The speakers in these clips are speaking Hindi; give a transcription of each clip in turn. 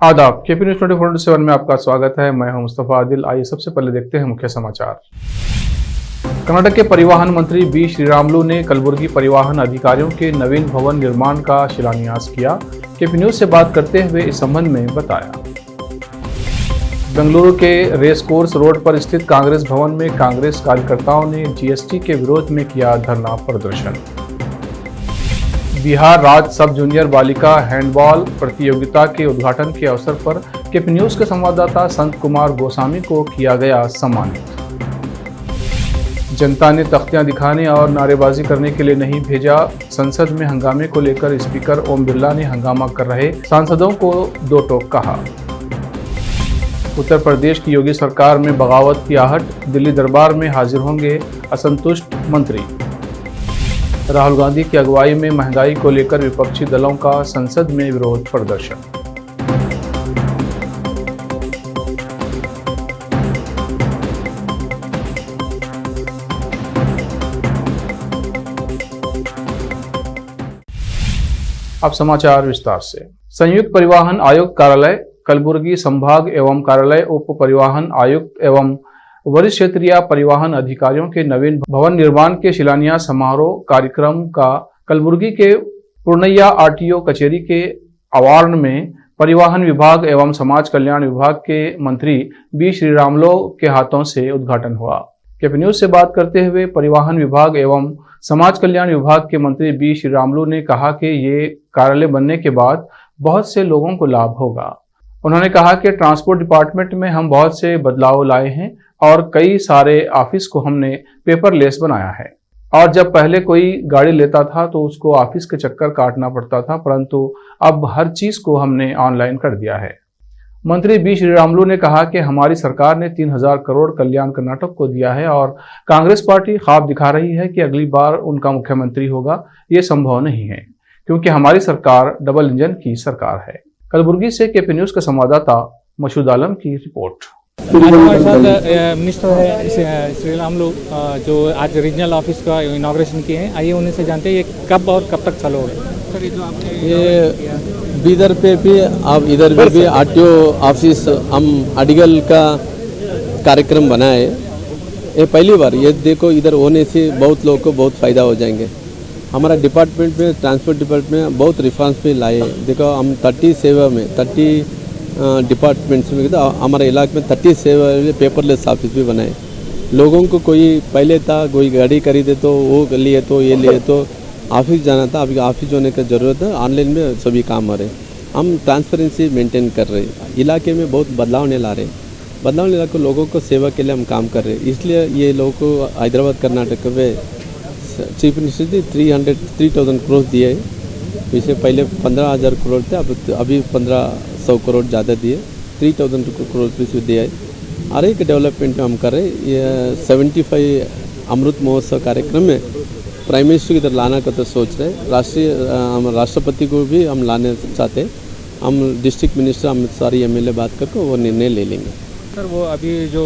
आदाब, केपी न्यूज 24/7 में आपका स्वागत है। मैं हूं मुस्तफा आदिल। आइए सबसे पहले देखते हैं मुख्य समाचार। कर्नाटक के परिवहन मंत्री बी श्रीरामुलु ने कलबुर्गी परिवहन अधिकारियों के नवीन भवन निर्माण का शिलान्यास किया। केपी न्यूज से बात करते हुए इस संबंध में बताया। बेंगलुरु के रेस कोर्स रोड पर स्थित कांग्रेस भवन में कांग्रेस कार्यकर्ताओं ने जीएसटी के विरोध में किया धरना प्रदर्शन। बिहार राज्य सब जूनियर बालिका हैंडबॉल प्रतियोगिता के उद्घाटन के अवसर पर केपी न्यूज के संवाददाता संत कुमार गोस्वामी को किया गया सम्मानित। जनता ने तख्तियां दिखाने और नारेबाजी करने के लिए नहीं भेजा। संसद में हंगामे को लेकर स्पीकर ओम बिरला ने हंगामा कर रहे सांसदों को दो टोक कहा। उत्तर प्रदेश की योगी सरकार में बगावत की आहट, दिल्ली दरबार में हाजिर होंगे असंतुष्ट मंत्री। राहुल गांधी की अगुवाई में महंगाई को लेकर विपक्षी दलों का संसद में विरोध प्रदर्शन। अब समाचार विस्तार से। संयुक्त परिवहन आयुक्त कार्यालय कलबुर्गी संभाग एवं कार्यालय उप परिवहन आयुक्त एवं वरिष्ठ क्षेत्रीय परिवहन अधिकारियों के नवीन भवन निर्माण के शिलान्यास समारोह कार्यक्रम का कलबुर्गी के पूर्णैया आरटीओ कचेरी के आवरण में परिवहन विभाग एवं समाज कल्याण विभाग के मंत्री बी श्रीरामुलु के हाथों से उद्घाटन हुआ। केपी न्यूज से बात करते हुए परिवहन विभाग एवं समाज कल्याण विभाग के मंत्री बी श्रीरामुलु ने कहा कि ये कार्यालय बनने के बाद बहुत से लोगों को लाभ होगा। उन्होंने कहा कि ट्रांसपोर्ट डिपार्टमेंट में हम बहुत से बदलाव लाए हैं और कई सारे ऑफिस को हमने पेपरलेस बनाया है। और जब पहले कोई गाड़ी लेता था तो उसको ऑफिस के चक्कर काटना पड़ता था, परंतु अब हर चीज को हमने ऑनलाइन कर दिया है। मंत्री बी श्रीरामुलु ने कहा कि हमारी सरकार ने 3000 करोड़ कल्याण कर्नाटक को दिया है और कांग्रेस पार्टी ख्वाब दिखा रही है कि अगली बार उनका मुख्यमंत्री होगा। ये संभव नहीं है क्योंकि हमारी सरकार डबल इंजन की सरकार है। कलबुर्गी से केपी न्यूज के संवाददाता मसूद आलम की रिपोर्ट। आज हमारे साथ मिनिस्टर है श्रीरामुलु जो आज रीजनल ऑफिस का इनॉग्रेशन किए हैं। आइए उन्हीं से जानते हैं ये कब और कब तक चालू होगा। ये बीदर पे भी अब इधर भी आरटीओ ऑफिस हम अडिगल का कार्यक्रम बनाए। ये पहली बार ये देखो इधर होने से बहुत लोगों को बहुत फ़ायदा हो जाएंगे। हमारा डिपार्टमेंट में ट्रांसपोर्ट डिपार्टमेंट में बहुत रिफॉर्म्स भी लाए। देखो हम 30 सेवा में 30 डिपार्टमेंट्स में हमारे इलाके में 30 सेवा पेपरलेस ऑफिस भी बनाए। लोगों को कोई पहले था कोई गाड़ी खरीदे तो वो लिए तो ये लिए तो ऑफिस जाना था, अभी ऑफिस होने की ज़रूरत है। ऑनलाइन में सभी काम हो रहे। हम ट्रांसपेरेंसी मेंटेन कर रहे हैं। इलाके में बहुत बदलाव नहीं ला रहे। बदलाव नहीं ला कर लोगों को सेवा के लिए हम काम कर रहे हैं। इसलिए ये लोगों को हैदराबाद कर्नाटक में चीफ मिनिस्टर ने 3000 करोड़ दिए। इससे पहले 15,000 करोड़ थे, अभी 1500 करोड़ ज़्यादा दिए। 3000 करोड़ रुपये दिए। हर एक डेवलपमेंट में हम कर रहे। ये 75 अमृत महोत्सव कार्यक्रम में प्राइम मिनिस्टर की तरफ लाना का तो सोच रहे। राष्ट्रपति को भी हम लाने चाहते। हम डिस्ट्रिक्ट मिनिस्टर हम सारी एमएलए बात करके वो निर्णय ले लेंगे। सर वो अभी जो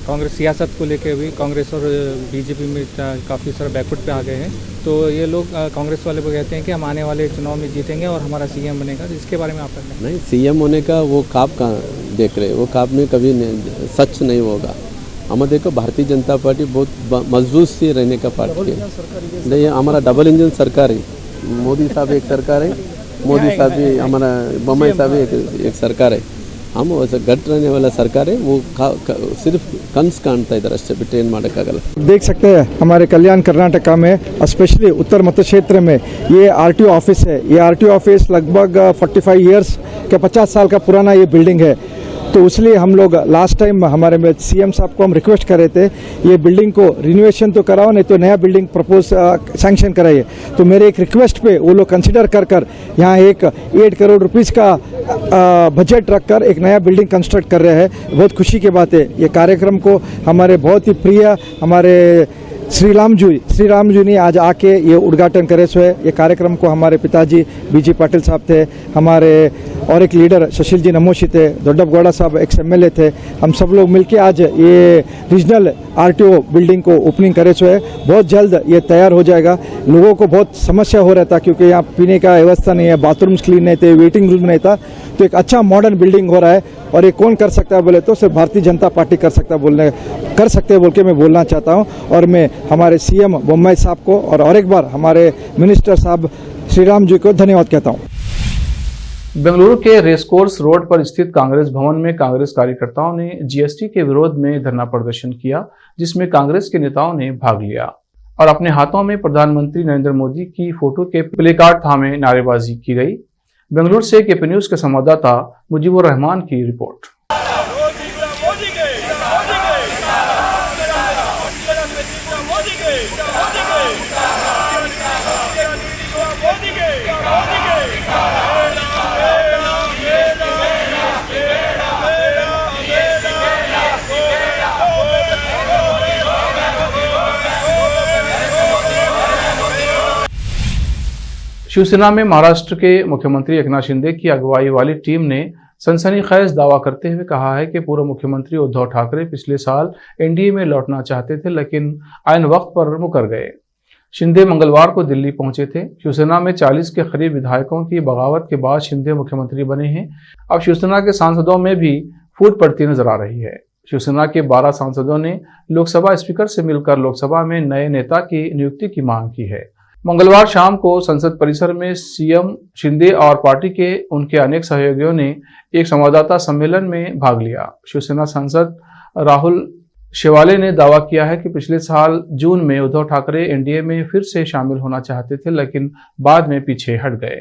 कांग्रेस सियासत को लेके अभी कांग्रेस और बीजेपी में काफ़ी सारे बैकवर्ड पे आ गए हैं, तो ये लोग कांग्रेस वाले को कहते हैं कि हम आने वाले चुनाव में जीतेंगे और हमारा सीएम बनेगा। तो इसके बारे में आपका क्या? नहीं, सीएम होने का वो ख्वाब कहाँ देख रहे। वो ख्वाब में कभी सच नहीं होगा। हमें देखो भारतीय जनता पार्टी बहुत मजबूत से रहने का पार्टी है। नहीं, हमारा डबल इंजन सरकार है। मोदी साहब एक सरकार है, मोदी साहब भी हमारा बम्बई साहब एक सरकार है। हम वैसे गट रहने वाला सरकार है। वो सिर्फ कंस कांता इधर से ट्रेन माडक्कागल। देख सकते हैं हमारे कल्याण कर्नाटका में स्पेशली उत्तर मध्य क्षेत्र में ये आरटीओ ऑफिस है। ये आरटीओ ऑफिस लगभग 45 ईयर्स के 50 साल का पुराना ये बिल्डिंग है। तो इसलिए हम लोग लास्ट टाइम हमारे में सीएम साहब को हम रिक्वेस्ट कर रहे थे ये बिल्डिंग को रिनोवेशन तो कराओ, नहीं तो नया बिल्डिंग प्रपोज सैंक्शन कराइए। तो मेरे एक रिक्वेस्ट पे वो लोग कंसिडर कर यहाँ एक 8 करोड़ रुपीस का बजट रखकर एक नया बिल्डिंग कंस्ट्रक्ट कर रहे हैं। बहुत खुशी की बात है। ये कार्यक्रम को हमारे बहुत ही प्रिय हमारे श्री राम जी ने आज आके ये उद्घाटन करे सो है। ये कार्यक्रम को हमारे पिताजी बीजी पाटिल साहब थे, हमारे और एक लीडर सुशील जी नमोशी थे, दोड्डपगौड़ा साहब एक्स MLA थे। हम सब लोग मिलके आज ये रीजनल RTO बिल्डिंग को ओपनिंग करे सो है। बहुत जल्द ये तैयार हो जाएगा। लोगों को बहुत समस्या हो रहा था क्योंकि यहाँ पीने का व्यवस्था नहीं है, बाथरूम्स क्लीन नहीं थे, वेटिंग रूम नहीं था। तो एक अच्छा मॉडर्न बिल्डिंग हो रहा है और ये कौन कर सकता है बोले तो सिर्फ भारतीय जनता पार्टी कर सकते हैं बोल के मैं बोलना चाहता हूँ। और मैं हमारे CM बोम्मई साहब को और एक बार हमारे मिनिस्टर साहब श्री राम जी को धन्यवाद कहता हूँ। बेंगलुरु के रेसकोर्स रोड पर स्थित कांग्रेस भवन में कांग्रेस कार्यकर्ताओं ने GST के विरोध में धरना प्रदर्शन किया, जिसमें कांग्रेस के नेताओं ने भाग लिया और अपने हाथों में प्रधानमंत्री नरेंद्र मोदी की फोटो के प्लेकार्ड थामे नारेबाजी की गई। बेंगलुरु से KP न्यूज के संवाददाता मुजीबुर रहमान की रिपोर्ट। शिवसेना में महाराष्ट्र के मुख्यमंत्री एकनाथ शिंदे की अगुवाई वाली टीम ने सनसनीखेज दावा करते हुए कहा है कि पूर्व मुख्यमंत्री उद्धव ठाकरे पिछले साल NDA में लौटना चाहते थे, लेकिन आईन वक्त पर मुकर गए। शिंदे मंगलवार को दिल्ली पहुंचे थे। शिवसेना में 40 के करीब विधायकों की बगावत के बाद शिंदे मुख्यमंत्री बने हैं। अब शिवसेना के सांसदों में भी फूट पड़ती नजर आ रही है। शिवसेना के 12 सांसदों ने लोकसभा स्पीकर से मिलकर लोकसभा में नए नेता की नियुक्ति की मांग की है। मंगलवार शाम को संसद परिसर में CM शिंदे और पार्टी के उनके अनेक सहयोगियों ने एक संवाददाता सम्मेलन में भाग लिया। शिवसेना सांसद राहुल शेवाले ने दावा किया है कि पिछले साल जून में उद्धव ठाकरे NDA में फिर से शामिल होना चाहते थे, लेकिन बाद में पीछे हट गए।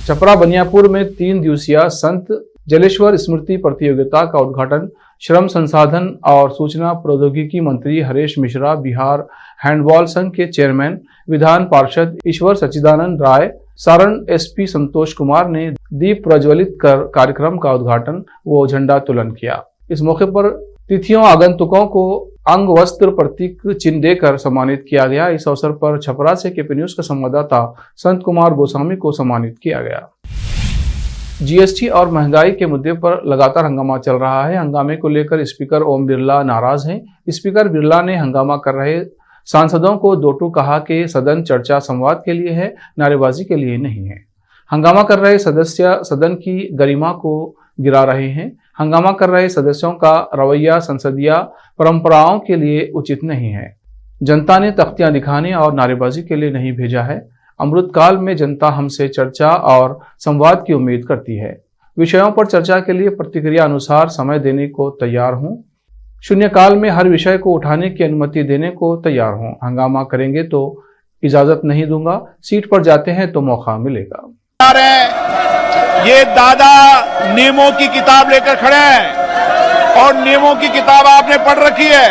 छपरा बनियापुर में 3 दिवसीय संत जलेश्वर स्मृति प्रतियोगिता का उद्घाटन श्रम संसाधन और सूचना प्रौद्योगिकी मंत्री हरेश मिश्रा, बिहार हैंडबॉल संघ के चेयरमैन, विधान पार्षद ईश्वर सच्चिदानंद राय, सारण SP संतोष कुमार ने दीप प्रज्वलित कर कार्यक्रम का उद्घाटन व झंडोत्तोलन किया। इस मौके पर तिथियों आगंतुकों को अंग वस्त्र प्रतीक चिन्ह देकर सम्मानित किया गया। इस अवसर पर छपरा से KP न्यूज के संवाददाता संत कुमार गोस्वामी को सम्मानित किया गया। GST और महंगाई के मुद्दे पर लगातार हंगामा चल रहा है। हंगामे को लेकर स्पीकर ओम बिरला नाराज हैं। स्पीकर बिरला ने हंगामा कर रहे सांसदों को दो टूक कहा कि सदन चर्चा संवाद के लिए है, नारेबाजी के लिए नहीं है। हंगामा कर रहे सदस्य सदन की गरिमा को गिरा रहे हैं। हंगामा कर रहे सदस्यों का रवैया संसदीय परंपराओं के लिए उचित नहीं है। जनता ने तख्तियां दिखाने और नारेबाजी के लिए नहीं भेजा है। अमृतकाल में जनता हमसे चर्चा और संवाद की उम्मीद करती है। विषयों पर चर्चा के लिए प्रतिक्रिया अनुसार समय देने को तैयार हूं। शून्यकाल में हर विषय को उठाने की अनुमति देने को तैयार हूं। हंगामा करेंगे तो इजाजत नहीं दूंगा। सीट पर जाते हैं तो मौका मिलेगा। ये दादा नियमों की किताब लेकर खड़े हैं और नियमों की किताब आपने पढ़ रखी है।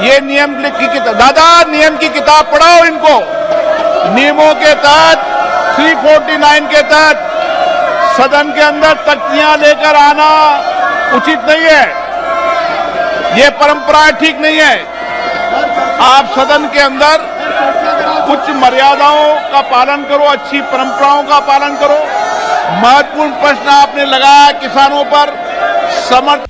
ये नियम की किताब, दादा नियम की किताब पढ़ाओ इनको। नियमों के तहत 349 के तहत सदन के अंदर तख्तियां लेकर आना उचित नहीं है। ये परंपराएं ठीक नहीं है। आप सदन के अंदर कुछ मर्यादाओं का पालन करो, अच्छी परंपराओं का पालन करो। महत्वपूर्ण प्रश्न आपने लगाया किसानों पर समर्थन।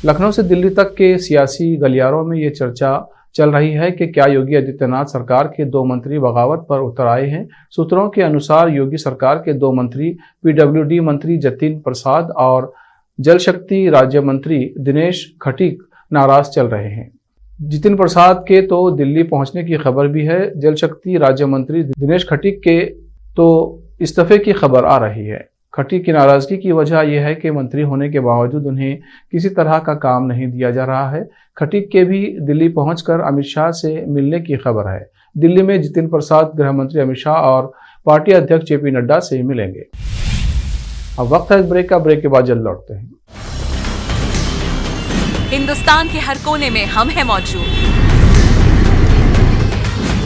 लखनऊ से दिल्ली तक के सियासी गलियारों में ये चर्चा चल रही है कि क्या योगी आदित्यनाथ सरकार के 2 मंत्री बगावत पर उतर आए हैं। सूत्रों के अनुसार योगी सरकार के 2 मंत्री PWD मंत्री जतिन प्रसाद और जल शक्ति राज्य मंत्री दिनेश खटीक नाराज चल रहे हैं। जितिन प्रसाद के तो दिल्ली पहुंचने की खबर भी है। जल शक्ति राज्य मंत्री दिनेश खटीक के तो इस्तीफे की खबर आ रही है। खटीक की नाराजगी की वजह यह है कि मंत्री होने के बावजूद उन्हें किसी तरह का काम नहीं दिया जा रहा है। खटीक के भी दिल्ली पहुंचकर अमित शाह से मिलने की खबर है। दिल्ली में जितिन प्रसाद गृह मंत्री अमित शाह और पार्टी अध्यक्ष JP नड्डा से मिलेंगे। अब वक्त है ब्रेक का। ब्रेक के बाद जल्द लौटते हैं। हिंदुस्तान के हर कोने में हम हैं मौजूद।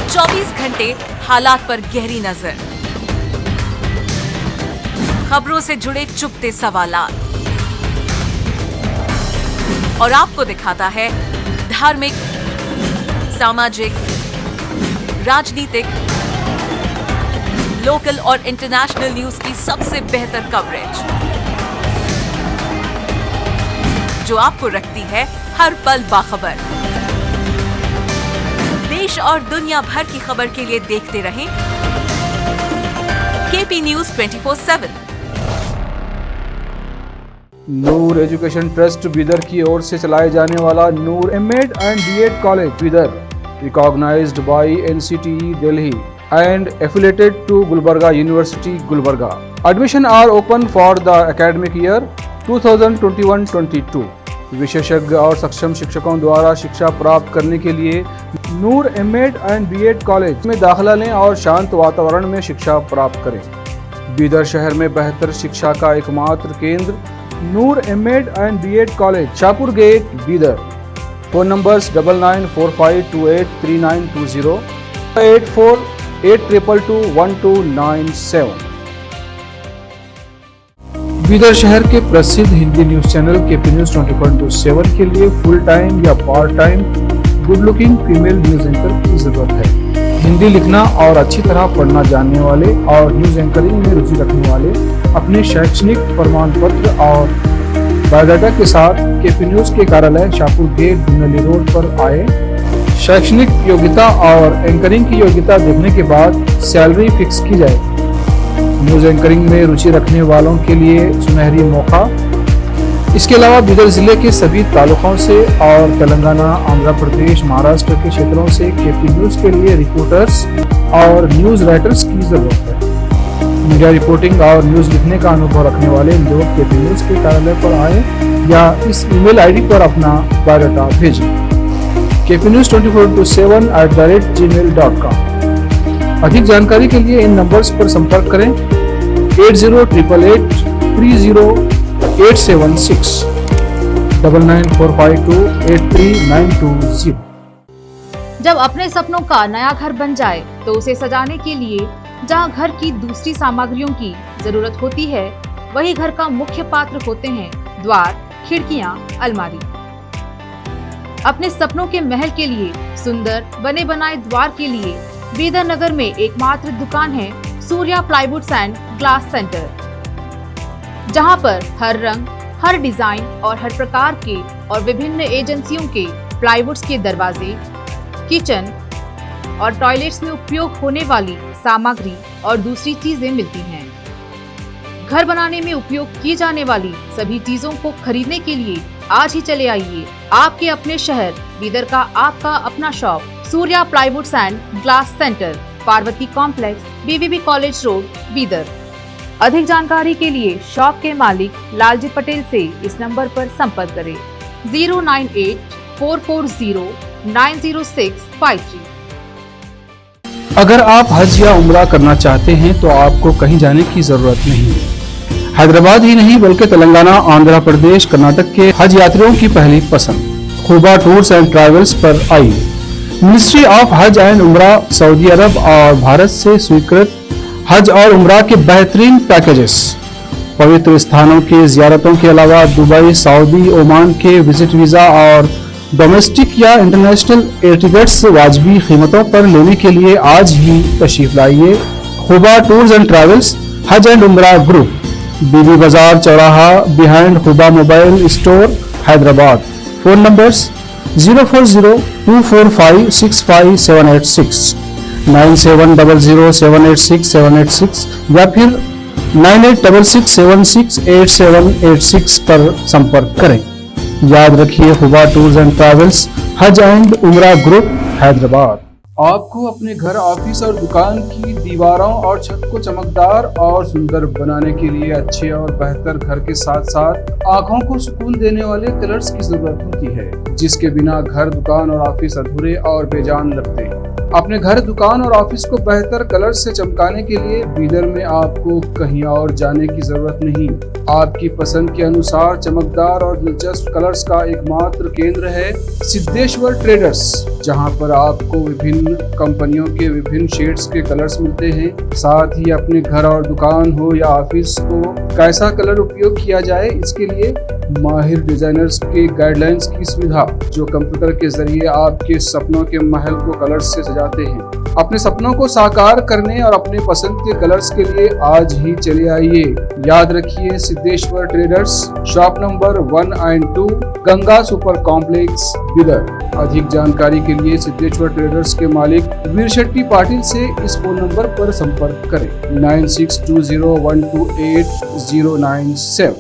24 घंटे हालात पर गहरी नजर, खबरों से जुड़े चुपते सवालात और आपको दिखाता है धार्मिक, सामाजिक, राजनीतिक, लोकल और इंटरनेशनल न्यूज की सबसे बेहतर कवरेज, जो आपको रखती है हर पल बाखबर। देश और दुनिया भर की खबर के लिए देखते रहें KP news 24/7। Noor education trust Bidar की ओर से चलाए जाने वाला Noor MEd and BEd college Bidar, recognised by NCTE Delhi and affiliated to Gulbarga University, Gulbarga. Admission are open for the academic year 2021-22. विशेषज्ञ और सक्षम शिक्षकों द्वारा शिक्षा प्राप्त करने के लिए नूर एमएड एंड बीएड कॉलेज में दाखिला लें और शांत वातावरण में शिक्षा प्राप्त करें। बीदर शहर में बेहतर शिक्षा का एकमात्र केंद्र Noor MEd and BEd college, Shahpur gate, Bidar. Phone numbers 9945283920, 8482221297। Bidar शहर के प्रसिद्ध Hindi news channel KP news 24/7 के लिए फुल टाइम या part time good looking female news anchor की जरूरत है। हिंदी लिखना और अच्छी तरह पढ़ना जानने वाले और न्यूज एंकरिंग में रुचि रखने वाले अपने शैक्षणिक प्रमाण पत्र और बायोडाटा के साथ केपी न्यूज के कार्यालय शाहपुर गेट, धुंधली रोड पर आए। शैक्षणिक योग्यता और एंकरिंग की योग्यता देखने के बाद सैलरी फिक्स की जाए। न्यूज एंकरिंग में रुचि रखने वालों के लिए सुनहरी मौका। इसके अलावा बीदर जिले के सभी तालुकों से और तेलंगाना, आंध्र प्रदेश, महाराष्ट्र के क्षेत्रों से केपी न्यूज के लिए रिपोर्टर्स और न्यूज राइटर्स की जरूरत है। मीडिया रिपोर्टिंग और न्यूज लिखने का अनुभव रखने वाले लोग केपी न्यूज के कार्यालय पर आए या इस ईमेल आईडी पर अपना बायोडाटा भेजें। kpnews24/7@gmail.com। अधिक जानकारी के लिए इन नंबर्स पर संपर्क करें 8088308760, 9945283920। जब अपने सपनों का नया घर बन जाए तो उसे सजाने के लिए जहां घर की दूसरी सामग्रियों की जरूरत होती है, वही घर का मुख्य पात्र होते हैं द्वार, खिड़कियां, अलमारी। अपने सपनों के महल के लिए सुंदर बने बनाए द्वार के लिए बीदर नगर में एकमात्र दुकान है सूर्या प्लाईवुड्स एंड ग्लास सेंटर, जहां पर हर रंग, हर डिजाइन और हर प्रकार के और विभिन्न एजेंसियों के प्लाईवुड्स के दरवाजे, किचन और टॉयलेट्स में उपयोग होने वाली सामग्री और दूसरी चीजें मिलती हैं। घर बनाने में उपयोग की जाने वाली सभी चीजों को खरीदने के लिए आज ही चले आइए आपके अपने शहर बीदर का आपका अपना shop Surya प्लाईवुड्स and glass centre, Parvati complex, BVB college road, Bidar. अधिक जानकारी के लिए शॉप के मालिक लालजी पटेल से इस नंबर पर संपर्क करें 09844090653। अगर आप हज या उम्रा करना चाहते हैं तो आपको कहीं जाने की जरूरत नहीं है। हैदराबाद ही नहीं बल्कि तेलंगाना, आंध्र प्रदेश, कर्नाटक के हज यात्रियों की पहली पसंद खुबा टूर्स एंड ट्रैवल्स पर आइए। मिनिस्ट्री ऑफ हज एंड उम्रा, सऊदी अरब और भारत से स्वीकृत हज और उम्रा के बेहतरीन पैकेजेस, पवित्र स्थानों की जियारतों के अलावा दुबई, सऊदी, ओमान के विजिट वीजा और डोमेस्टिक या इंटरनेशनल एयर टिकट्स वाजबी कीमतों पर लेने के लिए आज ही तशरीफ लाइए। Khuba tours and travels, Hajj and Umrah group, Bibi Bazaar चौराहा, behind Khuba mobile store, Hyderabad. Phone numbers 04024565786, 9700786786 या फिर 9866768786 पर संपर्क करें। याद रखिए, खुबा tours and travels, Hajj and Umrah group, Hyderabad. आपको अपने घर, ऑफिस और दुकान की दीवारों और छत को चमकदार और सुंदर बनाने के लिए अच्छे और बेहतर घर के साथ साथ आंखों को सुकून देने वाले कलर्स की जरूरत होती है, जिसके बिना घर, दुकान और ऑफिस अधूरे और बेजान लगते हैं। अपने घर, दुकान और ऑफिस को बेहतर कलर से चमकाने के लिए बीदर में आपको कहीं और जाने की जरूरत नहीं। आपकी पसंद के अनुसार चमकदार और दिलचस्प कलर्स का एकमात्र केंद्र है सिद्धेश्वर ट्रेडर्स, जहां पर आपको विभिन्न कंपनियों के विभिन्न शेड्स के कलर्स मिलते हैं। साथ ही अपने घर और दुकान हो या ऑफिस को कैसा कलर उपयोग किया जाए, इसके लिए माहिर डिजाइनर्स के गाइडलाइंस की सुविधा, जो कंप्यूटर के जरिए आपके सपनों के महल को कलर्स से सजाते हैं। अपने सपनों को साकार करने और अपने पसंद के कलर्स के लिए आज ही चले आइए। याद रखिए, Siddheshwar traders, shop number 1 and 2, Ganga super complex, Bidar. अधिक जानकारी के लिए सिद्धेश्वर ट्रेडर्स के मालिक वीर शेट्टी पाटिल से इस फोन नंबर पर संपर्क करें 9620128097।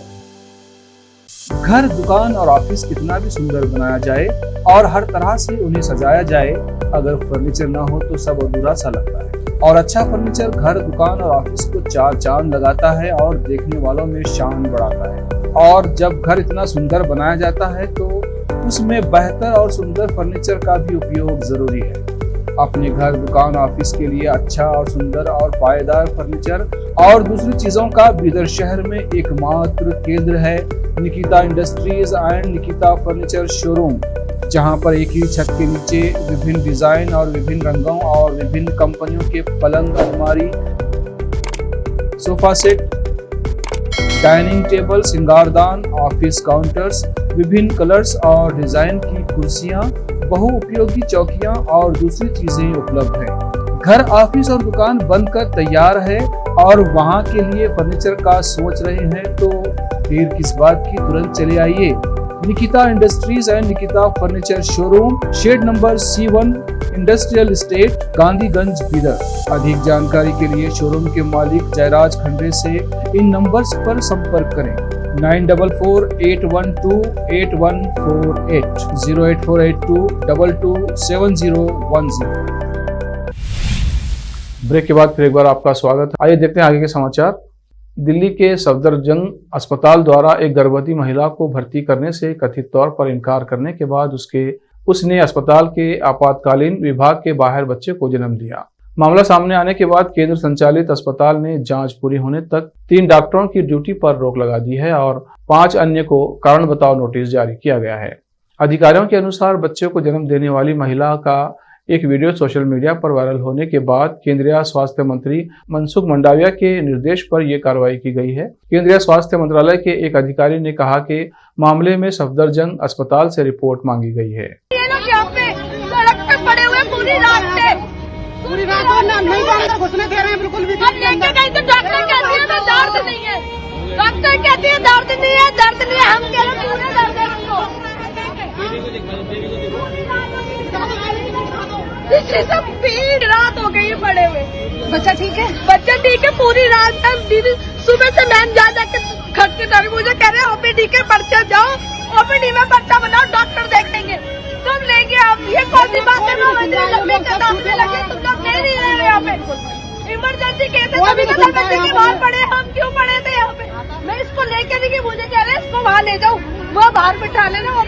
घर, दुकान और ऑफिस कितना भी सुंदर बनाया जाए और हर तरह से उन्हें सजाया जाए, अगर फर्नीचर ना हो तो सब अधूरा सा लगता है। और अच्छा फर्नीचर घर, दुकान और ऑफिस को चार चांद लगाता है और देखने वालों में शान बढ़ाता है। और जब घर इतना सुंदर बनाया जाता है तो उसमें बेहतर और सुंदर फर्नीचर का भी उपयोग जरूरी है। अपने घर, दुकान, ऑफिस के लिए अच्छा और सुंदर और पायदार फर्नीचर और दूसरी चीजों का बीदर शहर में एकमात्र केंद्र है Nikita industries and Nikita furniture showroom, जहां पर एक ही छत के नीचे विभिन्न डिजाइन और विभिन्न रंगों और विभिन्न कंपनियों के पलंग, अलमारी, सोफा सेट, डाइनिंग टेबल, सिंगारदान, ऑफिस काउंटर्स, विभिन्न कलर्स और डिजाइन की कुर्सियां, बहुउपयोगी चौकियां और दूसरी चीजें उपलब्ध हैं। घर, ऑफिस और दुकान बनकर तैयार है और वहां के लिए फर्नीचर का सोच रहे हैं तो देर किस बात की, तुरंत चले आइए। Nikita industries and Nikita furniture showroom, shed number C1, industrial estate, Gandhiganj, Bidar. अधिक जानकारी के लिए शोरूम के मालिक जयराज खंडे से इन नंबर्स पर संपर्क करें 9448128148 08482227010। ब्रेक के बाद फिर एक बार आपका स्वागत है। आइए देखते हैं आगे के समाचार। दिल्ली के सफदरजंग अस्पताल द्वारा एक गर्भवती महिला को भर्ती करने से कथित तौर पर इनकार करने के बाद उसने अस्पताल के आपातकालीन विभाग के बाहर बच्चे को जन्म दिया। मामला सामने आने के बाद केंद्र संचालित अस्पताल ने जांच पूरी होने तक 3 डॉक्टरों की ड्यूटी पर रोक लगा दी है और 5 अन्य को कारण बताओ नोटिस जारी किया गया है। अधिकारियों के अनुसार बच्चे को जन्म देने वाली महिला का एक वीडियो सोशल मीडिया पर वायरल होने के बाद केंद्रीय स्वास्थ्य मंत्री मनसुख मंडाविया के निर्देश पर यह कार्रवाई की गई है। केंद्रीय स्वास्थ्य मंत्रालय के एक अधिकारी ने कहा कि मामले में सफदरजंग अस्पताल से रिपोर्ट मांगी गई है। ये लोग यहाँ पे सड़क पे पड़े हुए पूरी रात से घुसने दे रहे हैं बिल्कुल भी। हम लेके गए तो डॉक्टर कहती है दर्द नहीं है, डॉक्टर कहती है दर्द नहीं है, दर्द नहीं है। हम कह रहे पूरे दर्द है हमको। सब भीड़ रात हो गई पड़े हुए। बच्चा ठीक है? बच्चा ठीक है। पूरी रात तक दीदी सुबह से मैम जा जाके खटके डर मुझे कह रहे ओपीडी के पर्चा जाओ, ओपीडी में पर्चा बनाओ, डॉक्टर देखेंगे। तुम लेंगे आप, ये कौन सी बात है? तुम लोग ले नहीं रहे यहाँ पे। इमरजेंसी केस है, तभी तो बच्चे के बाहर पड़े। हम क्यों पड़े थे यहाँ पे? मैं इसको लेके नहीं गई, मुझे कह रहे इसको वहाँ ले जाओ, वो बाहर बिठा लेना।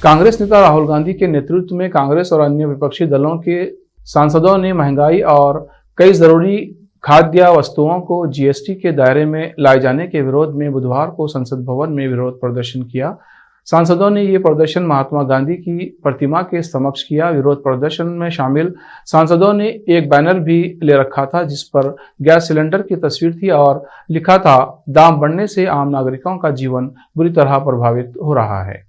कांग्रेस नेता राहुल गांधी के नेतृत्व में कांग्रेस और अन्य विपक्षी दलों के सांसदों ने महंगाई और कई जरूरी खाद्य वस्तुओं को जीएसटी के दायरे में लाए जाने के विरोध में बुधवार को संसद भवन में विरोध प्रदर्शन किया। सांसदों ने ये प्रदर्शन महात्मा गांधी की प्रतिमा के समक्ष किया। विरोध प्रदर्शन में शामिल सांसदों ने एक बैनर भी ले रखा था जिस पर गैस सिलेंडर की तस्वीर थी और लिखा था, दाम बढ़ने से आम नागरिकों का जीवन बुरी तरह प्रभावित हो रहा है,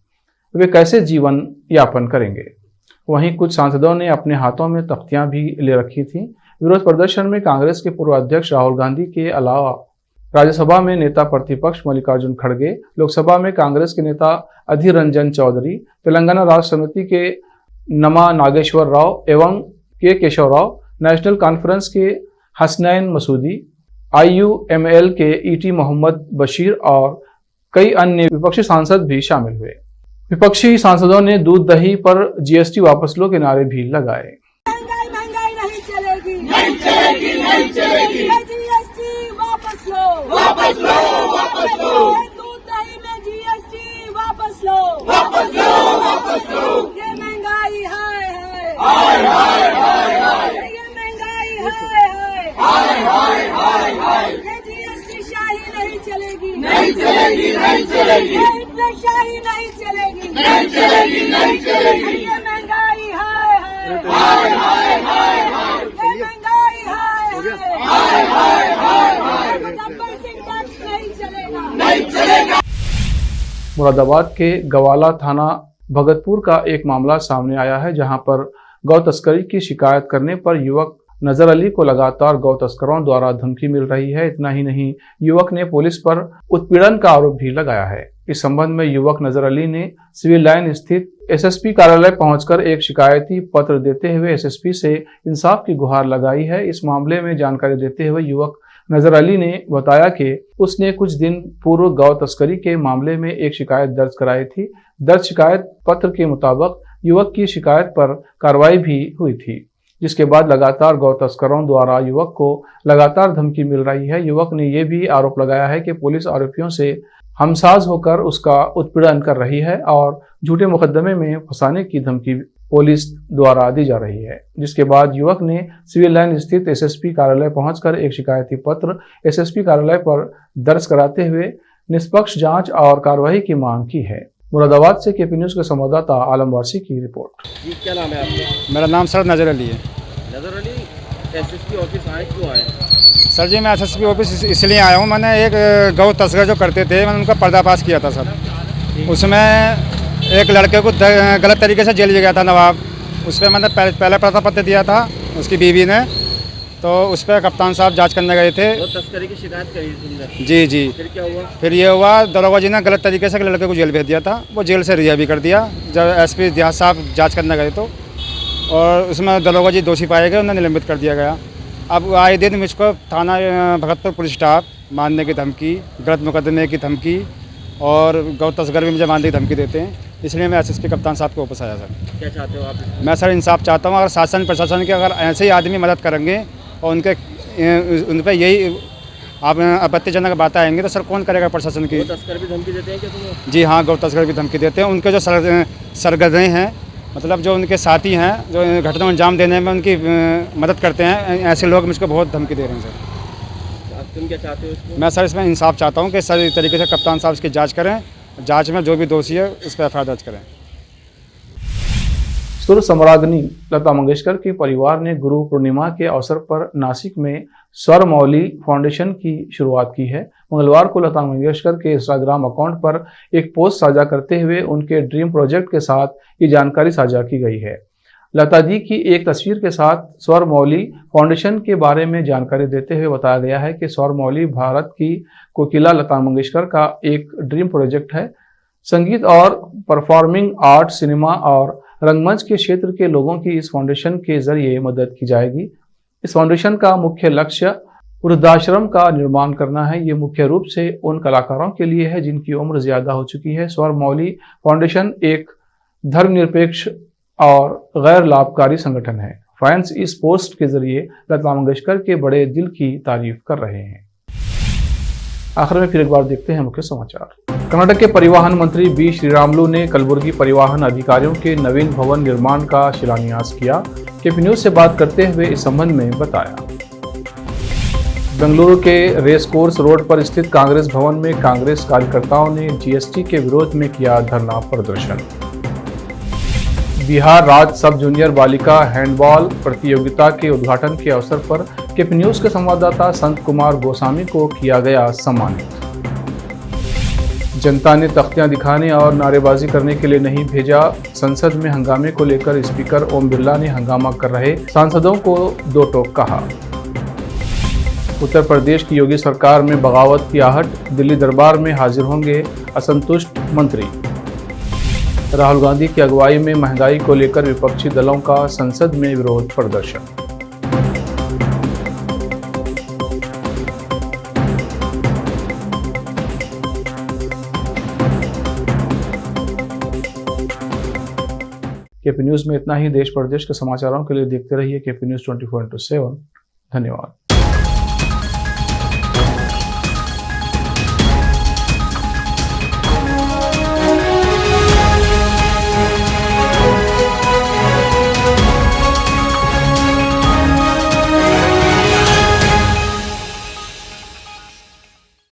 वे कैसे जीवन यापन करेंगे। वहीं कुछ सांसदों ने अपने हाथों में तख्तियां भी ले रखी थीं। विरोध प्रदर्शन में कांग्रेस के पूर्व अध्यक्ष राहुल गांधी के अलावा राज्यसभा में नेता प्रतिपक्ष मल्लिकार्जुन खड़गे, लोकसभा में कांग्रेस के नेता अधीर रंजन चौधरी, तेलंगाना राष्ट्र समिति के नमा नागेश्वर राव एवं के केशव राव, नेशनल कॉन्फ्रेंस के हसनैन मसूदी, IUML के ET मोहम्मद बशीर और कई अन्य विपक्षी सांसद भी शामिल हुए। विपक्षी सांसदों ने दूध दही पर जीएसटी वापस लो के नारे भी लगाए। महंगाई नहीं चलेगी, नहीं चलेगी, नहीं चलेगी। जीएसटी वापस लो, वापस लो, वापस लो। दूध दही में जीएसटी वापस लो, वापस लो, वापस लो। ये महंगाई हाय हाय, हाय हाय। नहीं चलेगी, नहीं चलेगी, इंतजारी नहीं चलेगी, नहीं चलेगी, नहीं चलेगी, ये महंगाई हाय हाय हाय हाय हाय, ये महंगाई हाय हाय हाय हाय, गब्बर सिंह टैक्स नहीं चलेगा, नहीं चलेगा। मुरादाबाद के गवाला थाना भगतपुर का एक मामला सामने आया है, जहां पर गौ तस्करी की शिकायत करने पर युवक नजर अली को लगातार गौ तस्करों द्वारा धमकी मिल रही है। इतना ही नहीं, युवक ने पुलिस पर उत्पीड़न का आरोप भी लगाया है। इस संबंध में युवक नजर अली ने सिविल लाइन स्थित एसएसपी कार्यालय पहुंचकर एक शिकायती पत्र देते हुए एसएसपी से इंसाफ की गुहार लगाई है। इस मामले में जानकारी देते हुए युवक नजर अली ने बताया कि उसने कुछ दिन पूर्व गौ तस्करी के मामले में एक शिकायत दर्ज कराई थी। दर्ज शिकायत पत्र के मुताबिक युवक की शिकायत पर कार्रवाई भी हुई थी, जिसके बाद लगातार गौ तस्करों द्वारा युवक को लगातार धमकी मिल रही है। युवक ने यह भी आरोप लगाया है कि पुलिस आरोपियों से हमसाज होकर उसका उत्पीड़न कर रही है और झूठे मुकदमे में फंसाने की धमकी पुलिस द्वारा दी जा रही है। जिसके बाद युवक ने सिविल लाइन स्थित एसएसपी कार्यालय पहुंचकर एक शिकायती पत्र एसएसपी कार्यालय पर दर्ज कराते हुए निष्पक्ष जांच और कार्रवाई की मांग की है। मुरादाबाद से केपी न्यूज के संवाददाता आलम वारसी की रिपोर्ट। जी, क्या नाम है आपका? मेरा नाम सर नजर अली है। नजर अली, एसएसपी ऑफिस आए, क्यों आए? सर जी, मैं एसएसपी ऑफिस इसलिए आया हूँ, मैंने एक गौ तस्कर जो करते थे, मैंने उनका पर्दाफाश किया था सर। उसमें एक लड़के को गलत तरीके से जेल गया था नवाब। उस पर मैंने पहले पर्दा पत्र दिया था उसकी बीवी ने, तो उस पर कप्तान साहब जांच करने गए थे। वो तस्करी की शिकायत करी तुमने? जी जी। फिर क्या हुआ? फिर ये हुआ, दरोगा जी ने गलत तरीके से लड़के को जेल भेज दिया था। वो जेल से रिहा भी कर दिया जब एसपी दियाज साहब जांच करने गए तो, और उसमें दरोगा जी दोषी पाए गए, उन्हें निलंबित कर दिया गया। अब आए दिन मुझको थाना भगतपुर पुलिस स्टाफ मारने की धमकी, गलत मुकदमे की धमकी और गौ तस्कर भी मुझे मारने की धमकी देते हैं। इसलिए मैं एसएसपी कप्तान साहब को वापस आया सर। क्या चाहते हो आप? मैं सर इंसाफ चाहता हूँ। अगर शासन प्रशासन के अगर ऐसे ही आदमी मदद करेंगे और उन पर यही आप आपत्तिजनक बातें आएंगी तो सर कौन करेगा प्रशासन की? गौ तस्कर भी धमकी देते हैं क्या तुम्हें? जी हाँ, गौ तस्कर भी धमकी देते हैं। उनके जो सरगर्दे हैं, मतलब जो उनके साथी हैं, जो घटना अंजाम देने में उनकी मदद करते हैं, ऐसे लोग मुझको बहुत धमकी दे रहे हैं सर। अब तुम क्या चाहते हो इसको? मैं सर इसमें इंसाफ चाहता हूँ कि सही तरीके से कप्तान साहब इसकी जाँच करें, जाँच में जो भी दोषी है उस पर एफआईआर दर्ज करें। सुर सम्राज्ञी लता मंगेशकर के परिवार ने गुरु पूर्णिमा के अवसर पर नासिक में स्वर मौली फाउंडेशन की शुरुआत की है। मंगलवार को लता मंगेशकर के इंस्टाग्राम अकाउंट पर एक पोस्ट साझा करते हुए उनके ड्रीम प्रोजेक्ट के साथ ये जानकारी साझा की गई है। लता जी की एक तस्वीर के साथ स्वर मौली फाउंडेशन के बारे में जानकारी देते हुए बताया गया है कि स्वर मौली भारत की कोकिला लता मंगेशकर का एक ड्रीम प्रोजेक्ट है। संगीत और परफॉर्मिंग आर्ट, सिनेमा और रंगमंच के क्षेत्र के लोगों की इस फाउंडेशन के जरिए मदद की जाएगी। इस फाउंडेशन का मुख्य लक्ष्य वृद्धाश्रम का निर्माण करना है। ये मुख्य रूप से उन कलाकारों के लिए है जिनकी उम्र ज्यादा हो चुकी है। स्वर मौली फाउंडेशन एक धर्मनिरपेक्ष और गैर लाभकारी संगठन है। फैंस इस पोस्ट के जरिए लता मंगेशकर के बड़े दिल की तारीफ कर रहे हैं। आखिर में फिर एक बार देखते हैं मुख्य समाचार। कर्नाटक के परिवहन मंत्री बी श्रीरामुलु ने कलबुर्गी परिवहन अधिकारियों के नवीन भवन निर्माण का शिलान्यास किया। केपी न्यूज से बात करते हुए इस संबंध में बताया। बेंगलुरु के रेस कोर्स रोड पर स्थित कांग्रेस भवन में कांग्रेस कार्यकर्ताओं ने जीएसटी के विरोध में किया धरना प्रदर्शन। बिहार राज्य सब जूनियर बालिका हैंडबॉल प्रतियोगिता के उद्घाटन के अवसर पर केपी न्यूज के संवाददाता संत कुमार गोस्वामी को किया गया सम्मानित। जनता ने तख्तियां दिखाने और नारेबाजी करने के लिए नहीं भेजा। संसद में हंगामे को लेकर स्पीकर ओम बिरला ने हंगामा कर रहे सांसदों को दो टोक कहा। उत्तर प्रदेश की योगी सरकार में बगावत की आहट, दिल्ली दरबार में हाजिर होंगे असंतुष्ट मंत्री। राहुल गांधी की अगुवाई में महंगाई को लेकर विपक्षी दलों का संसद में विरोध प्रदर्शन। केपी न्यूज में इतना ही। देश प्रदेश के समाचारों के लिए देखते रहिए केपी न्यूज 24/7। धन्यवाद।